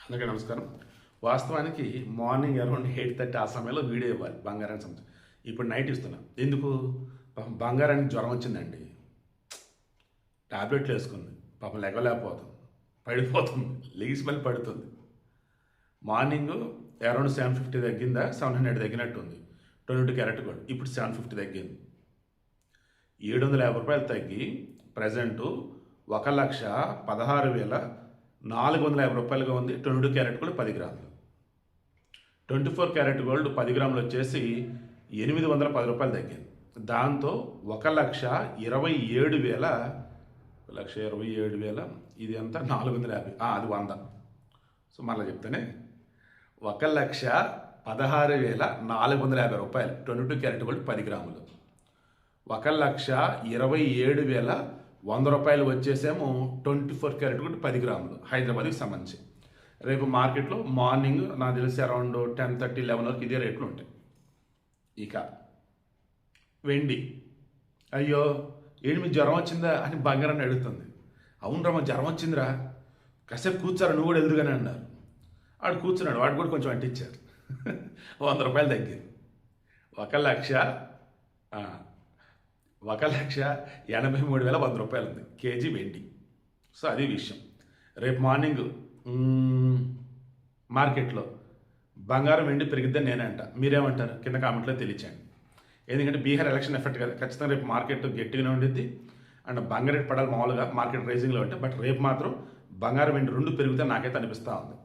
అందరికీ నమస్కారం. వాస్తవానికి మార్నింగ్ అరౌండ్ 8:30 ఆ సమయంలో వీడియో ఇవ్వాలి బంగారానికి సంబంధించి. ఇప్పుడు నైట్ ఇస్తున్నా. ఎందుకు? పాపం బంగారానికి జ్వరం వచ్చిందండి. టాబ్లెట్లు వేసుకుంది. పాపం లెగలేకపోతుంది. పడిపోతుంది. లెగిసి మళ్ళీ పడుతుంది. మార్నింగ్ అరౌండ్ 750 తగ్గిందా, 700 తగ్గినట్టుంది. 22 క్యారెట్ గోల్డ్. ఇప్పుడు 750 తగ్గింది. రూ. 750 తగ్గి ప్రజెంటు 1,16,450 ఉంది. 22 క్యారెట్ గోల్డ్ 10 గ్రాములు. 24 క్యారెట్ గోల్డ్ 10 గ్రాములు వచ్చేసి రూ. 810 తగ్గింది. దాంతో 1,27,000 ఇది ఎంత 450 అది 100. సో మళ్ళీ చెప్తానే 1,16,450 రూపాయలు 22 క్యారెట్ గోల్డ్ 10 గ్రాములు. 1,27,100 రూపాయలు వచ్చేసేమో 24 క్యారెట్ గోల్డ్ 10 గ్రాములు హైదరాబాద్కి సంబంధించి. రేపు మార్కెట్లో మార్నింగ్ నాకు తెలిసి అరౌండ్ 10:30, 11 వరకు ఇదే రేట్లు ఉంటాయి. ఇక వెండి, అయ్యో ఏంటి మీ జ్వరం వచ్చిందా అని బంగారాన్ని అడుగుతుంది. అవునరా మా జ్వరం వచ్చిందిరా, కాసేపు కూర్చారా నువ్వు కూడా వెళ్దుగానే అన్నారు. వాడు కూర్చున్నాడు, వాడు కూడా కొంచెం అంటించారు. 100 రూపాయలు తగ్గింది. 1,83,100 రూపాయలు ఉంది కేజీ వెండి. సో అది విషయం. రేపు మార్నింగ్ మార్కెట్లో బంగారం వెండి పెరిగిద్దని నేనే అంట. మీరేమంటారు కింద కామెంట్లో తెలియచేయండి. ఎందుకంటే బీహార్ ఎలక్షన్ ఎఫెక్ట్ కదా, ఖచ్చితంగా రేపు మార్కెట్ గట్టిగానే ఉండిద్ది. అండ్ బంగారం రేట్ పడాలి మామూలుగా మార్కెట్ రైజింగ్లో ఉంటే, బట్ రేపు మాత్రం బంగారం వెండి 2 పెరిగితే నాకైతే అనిపిస్తూ ఉంది.